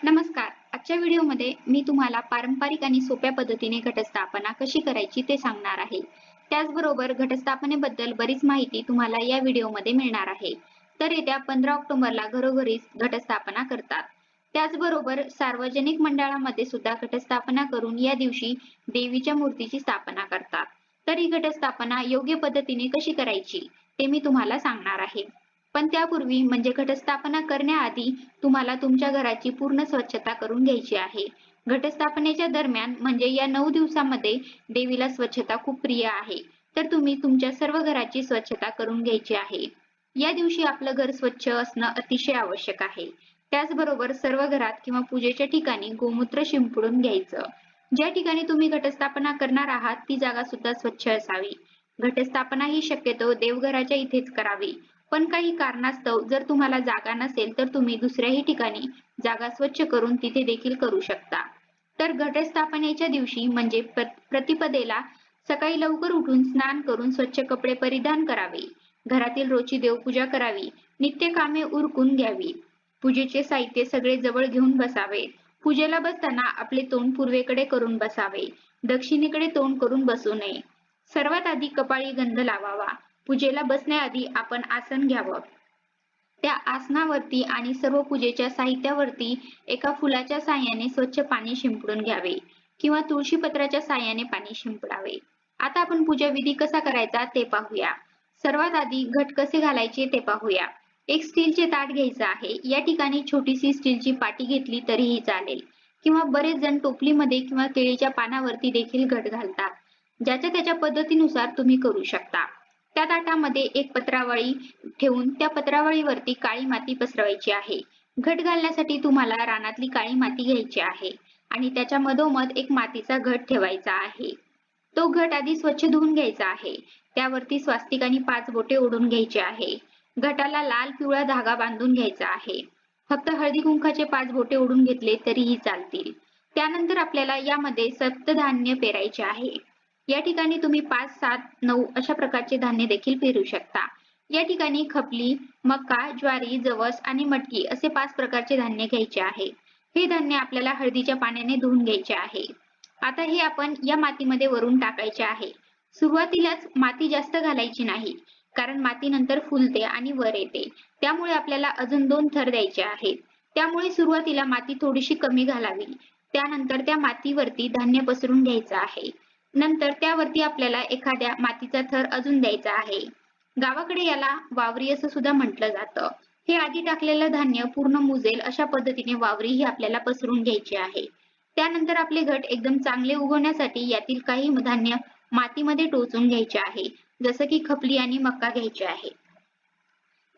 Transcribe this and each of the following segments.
नमस्कार. आजच्या व्हिडिओमध्ये मी तुम्हाला पारंपरिक आणि सोप्या पद्धतीने घटस्थापना कशी करायची ते सांगणार आहे. त्याचबरोबर घटस्थापनेबद्दल बरीच माहिती तुम्हाला या व्हिडिओमध्ये मिळणार आहे. तर येत्या 15 ऑक्टोबरला घरोघरीच घटस्थापना करतात. त्याचबरोबर सार्वजनिक मंडळामध्ये सुद्धा घटस्थापना करून या दिवशी देवीच्या मूर्तीची स्थापना करतात. तर ही घटस्थापना योग्य पद्धतीने कशी करायची ते मी तुम्हाला सांगणार आहे. पण त्यापूर्वी म्हणजे घटस्थापना करण्याआधी तुम्हाला तुमच्या घराची पूर्ण स्वच्छता करून घ्यायची आहे. घटस्थापनेच्या दरम्यान म्हणजे या 9 दिवसामध्ये देवीला स्वच्छता खूप प्रिय आहे. तर तुम्ही तुमच्या सर्व घराची स्वच्छता करून घ्यायची आहे. या दिवशी आपलं घर स्वच्छ असणं अतिशय आवश्यक आहे. त्याचबरोबर सर्व घरात किंवा पूजेच्या ठिकाणी गोमूत्र शिंपडून घ्यायचं. ज्या ठिकाणी तुम्ही घटस्थापना करणार आहात ती जागा सुद्धा स्वच्छ असावी. घटस्थापना ही शक्यतो देवघराच्या इथेच करावी. पण काही कारणास्तव जर तुम्हाला जागा नसेल तर तुम्ही दुसऱ्याही ठिकाणी जागा स्वच्छ करून तिथे देखील करू शकता. तर घटस्थापनेच्या दिवशी म्हणजे प्रतिपदेला सकाळी लवकर उठून स्नान करून स्वच्छ कपडे परिधान करावे. घरातील रोजची देवपूजा करावी. नित्य कामे उरकून घ्यावी. पूजेचे साहित्य सगळे जवळ घेऊन बसावे. पूजेला बसताना आपले तोंड पूर्वेकडे करून बसावे. दक्षिणेकडे तोंड करून बसू नये. सर्वात आधी कपाळी गंध लावावा. पूजेला बसण्याआधी आपण आसन घ्यावं. त्या आसनावरती आणि सर्व पूजेच्या साहित्यावरती एका फुलाच्या साहाय्याने स्वच्छ पाणी शिंपडून घ्यावे किंवा तुळशीपत्राच्या साहाय्याने पाणी शिंपडावे. आता आपण पूजा विधी कसा करायचा ते पाहूया. सर्वात आधी घट कसे घालायचे ते पाहूया. एक स्टीलचे ताट घ्यायचं आहे. या ठिकाणी छोटीशी स्टीलची पाटी घेतली तरीही चालेल किंवा बरेच जण टोपलीमध्ये किंवा केळीच्या पानावरती देखील घट घालतात. ज्याच्या त्याच्या पद्धतीनुसार तुम्ही करू शकता. त्या ताटामध्ये एक पत्रावळी ठेवून त्या पत्रावळीवरती काळी माती पसरवायची आहे. घट घालण्यासाठी तुम्हाला रानातली काळी माती घ्यायची आहे आणि त्याच्या मधोमध एक मातीचा घट ठेवायचा आहे. तो घट आधी स्वच्छ धुवून घ्यायचा आहे. त्यावरती स्वास्तिक आणि 5 बोटे ओढून घ्यायचे आहे. घटाला लाल पिवळा धागा बांधून घ्यायचा आहे. फक्त हळदी कुंकाचे 5 बोटे ओढून घेतले तरीही चालतील. त्यानंतर आपल्याला यामध्ये सप्तधान्य पेरायचे आहे. या ठिकाणी तुम्ही 5, 7, 9 अशा प्रकारचे धान्य देखील पेरू शकता. या ठिकाणी खपली, मका, ज्वारी, जवस आणि मटकी असे 5 प्रकारचे धान्य घ्यायचे आहे. हे धान्य आपल्याला हळदीच्या पाण्याने धुवून घ्यायचे आहे. आता हे आपण या मातीमध्ये वरून टाकायचे आहे. सुरुवातीलाच माती जास्त घालायची नाही, कारण माती नंतर फुलते आणि वर येते. त्यामुळे आपल्याला अजून 2 थर द्यायचे आहेत. त्यामुळे सुरुवातीला माती थोडीशी कमी घालावी. त्यानंतर त्या मातीवरती धान्य पसरून घ्यायचं आहे. नंतर त्यावरती आपल्याला एखाद्या मातीचा थर अजून द्यायचा आहे. गावाकडे याला वावरी असं सुद्धा म्हटलं जातं. हे आधी टाकलेलं धान्य पूर्ण मुजेल अशा पद्धतीने वावरी ही आपल्याला पसरून घ्यायची आहे. त्यानंतर आपले घट एकदम चांगले उगवण्यासाठी यातील काही धान्य मातीमध्ये टोचून घ्यायचे आहे. जसं की खपली आणि मका घ्यायचे आहे.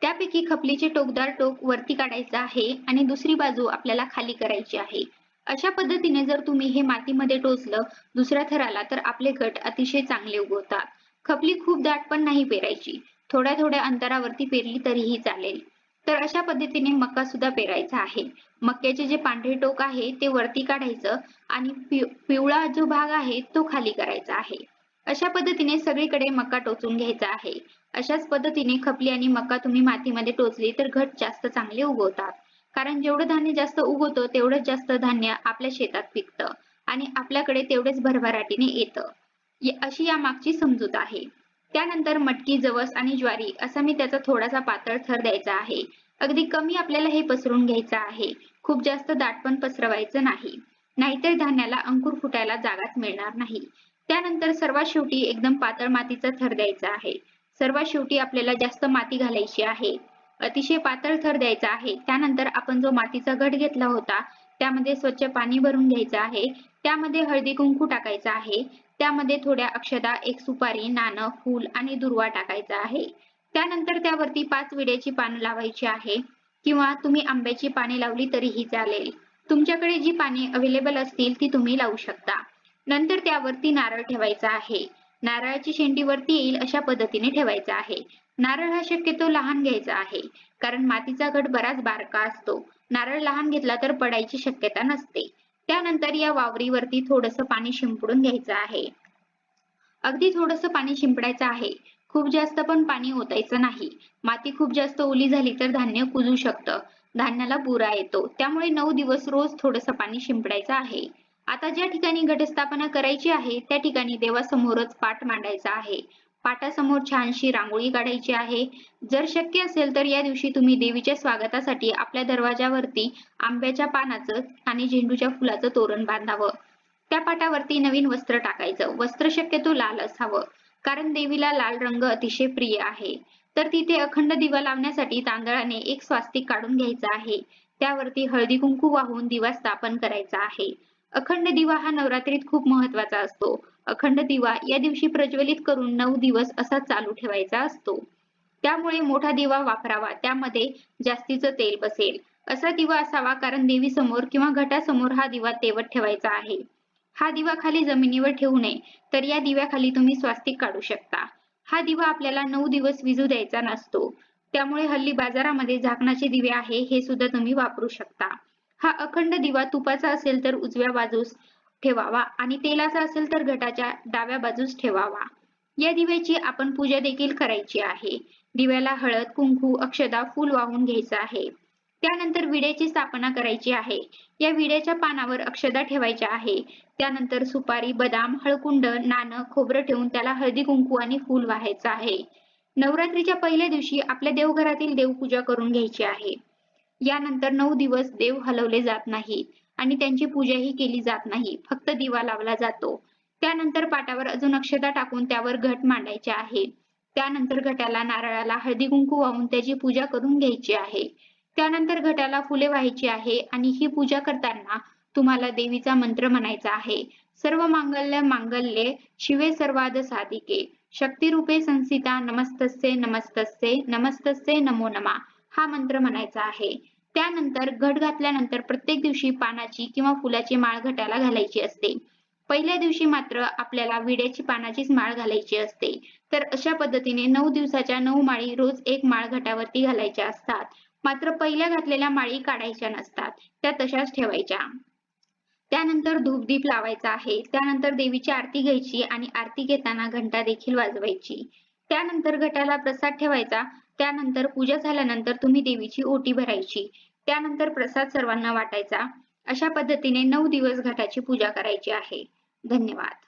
त्यापैकी खपलीचे टोकदार टोक वरती काढायचं आहे आणि दुसरी बाजू आपल्याला खाली करायची आहे. अशा पद्धतीने जर तुम्ही हे मातीमध्ये टोचलं दुसऱ्या थराला तर आपले घट अतिशय चांगले उगवतात. खपली खूप दाट पण नाही पेरायची. थोड्या थोड्या अंतरावरती पेरली तरीही चालेल. तर अशा पद्धतीने मका सुद्धा पेरायचा आहे. मक्याचे जे पांढरे टोक आहे ते वरती काढायचं आणि पिवळा जो भाग आहे तो खाली करायचा आहे. अशा पद्धतीने सगळीकडे मका टोचून घ्यायचा आहे. अशाच पद्धतीने खपली आणि मका तुम्ही मातीमध्ये टोचली तर घट जास्त चांगले उगवतात. कारण जेवढं धान्य जास्त उगवतं तेवढंच जास्त धान्य आपल्या शेतात पिकतं आणि आपल्याकडे तेवढेच भरभराटीने येतं. अशी यामागची समजूत आहे. त्यानंतर मटकी, जवस आणि ज्वारी असा मी त्याचा थोडासा पातळ थर द्यायचा आहे. अगदी कमी आपल्याला हे पसरून घ्यायचं आहे. खूप जास्त दाट पण पसरवायचं नाही. नाहीतर धान्याला अंकुर फुटायला जागाच मिळणार नाही. त्यानंतर सर्वात शेवटी एकदम पातळ मातीचा थर द्यायचा आहे. सर्वात शेवटी आपल्याला जास्त माती घालायची आहे. अतिशय पातळ थर द्यायचा आहे. त्यानंतर आपण जो मातीचा घट घेतला होता त्यामध्ये स्वच्छ पाणी भरून घ्यायचं आहे. त्यामध्ये हळदी कुंकू टाकायचं आहे. त्यामध्ये थोड्या अक्षता, एक सुपारी, नाणं, फूल आणि दुर्वा टाकायचा आहे. त्यानंतर त्यावरती 5 विड्याची पानं लावायची आहे किंवा तुम्ही आंब्याची पाने लावली तरीही चालेल. तुमच्याकडे जी पाने अवेलेबल असतील ती तुम्ही लावू शकता. नंतर त्यावरती नारळ ठेवायचा आहे. नारळाची शेंडी वरती येईल अशा पद्धतीने ठेवायचा आहे. नारळ हा शक्यतो लहान घ्यायचा आहे, कारण मातीचा घट बराच बारका असतो. नारळ लहान घेतला तर पडायची शक्यता नसते. त्यानंतर या वावरीवरती थोडंसं पाणी शिंपडून घ्यायचं आहे. अगदी थोडंसं पाणी शिंपडायचं आहे. खूप जास्त पण पाणी ओतायचं नाही. माती खूप जास्त ओली झाली तर धान्य कुजू शकतं. धान्याला बुरा येतो. त्यामुळे 9 दिवस रोज थोडंसं पाणी शिंपडायचं आहे. आता ज्या ठिकाणी घटस्थापना करायची आहे त्या ठिकाणी देवासमोरच पाट मांडायचा आहे. पाटासमोर छानशी रांगोळी काढायची आहे. जर शक्य असेल तर या दिवशी तुम्ही देवीच्या स्वागतासाठी आपल्या दरवाजावरती आंब्याच्या पानाचं आणि झेंडूच्या फुलाचं तोरण बांधावं. त्या पाटावरती नवीन वस्त्र टाकायचं. वस्त्र शक्यतो लाल असावं, कारण देवीला लाल रंग अतिशय प्रिय आहे. तर तिथे अखंड दिवा लावण्यासाठी तांदळाने एक स्वास्तिक काढून घ्यायचा आहे. त्यावरती हळदी कुंकू वाहून दिवा स्थापन करायचा आहे. अखंड दिवा हा नवरात्रीत खूप महत्वाचा असतो. अखंड दिवा या दिवशी प्रज्वलित करून 9 दिवस असा चालू ठेवायचा असतो. त्यामुळे मोठा दिवा वापरावा, त्यामध्ये जास्तीचं तेल बसेल. असा दिवा असावा, कारण देवीसमोर किंवा घटासमोर हा दिवा तेवत ठेवायचा आहे. हा दिवा खाली जमिनीवर ठेवू नये, तर या दिव्याखाली तुम्ही स्वास्तिक काढू शकता. हा दिवा आपल्याला 9 दिवस विझू द्यायचा नसतो. त्यामुळे हल्ली बाजारामध्ये झाकणाचे दिवे आहे, हे सुद्धा तुम्ही वापरू शकता. हा अखंड दिवा तुपाचा असेल तर उजव्या बाजूस ठेवावा आणि तेलाचा असेल तर घटाच्या डाव्या बाजूस ठेवावा. या दिव्याची आपण पूजा देखील करायची आहे. दिव्याला हळद, कुंकू, अक्षदा, फूल वाहून घ्यायचं आहे. त्यानंतर विड्याची स्थापना करायची आहे. या विड्याच्या पानावर अक्षदा ठेवायच्या आहे. त्यानंतर सुपारी, बदाम, हळकुंड, नाणं, खोबरं ठेवून त्याला हळदी कुंकू आणि फूल वाहायचं आहे. नवरात्रीच्या पहिल्या दिवशी आपल्या देवघरातील देवपूजा करून घ्यायची आहे. यानंतर 9 दिवस देव हलवले जात नाही आणि त्यांची पूजाही केली जात नाही. फक्त दिवा लावला जातो. त्यानंतर पाटावर अजून अक्षता टाकून त्यावर घट मांडायचे आहे. त्यानंतर घटाला नारळाला हळदी कुंकू वाहून त्याची पूजा करून घ्यायची आहे. त्यानंतर घटाला फुले व्हायची आहे आणि ही पूजा करताना तुम्हाला देवीचा मंत्र म्हणायचा आहे. सर्व मांगल्य मांगल्ये शिवे सर्वार्थ साधिके शक्तिरूपे संस्थिता नमस्तस्ये नमस्तस्ये नमस्तस्ये नमो नमः हा मंत्र म्हणायचा आहे. त्यानंतर घट घातल्यानंतर प्रत्येक दिवशी पानाची किंवा फुलाची माळ घटाला घालायची असते. पहिल्या दिवशी मात्र आपल्याला विड्याची पानाचीच माळ घालायची असते. तर अशा पद्धतीने 9 दिवसाच्या 9 माळी रोज एक माळ घटावरती घालायच्या असतात. मात्र पहिल्या घातलेल्या माळी काढायच्या नसतात, त्या तशाच ठेवायच्या. त्यानंतर धूपदीप लावायचा आहे. त्यानंतर देवीची आरती घ्यायची आणि आरती घेताना घंटा देखील वाजवायची. त्यानंतर घटाला प्रसाद ठेवायचा. त्यानंतर पूजा झाल्यानंतर तुम्ही देवीची ओटी भरायची. त्यानंतर प्रसाद सर्वांना वाटायचा. अशा पद्धतीने 9 दिवस घटाची पूजा करायची आहे. धन्यवाद.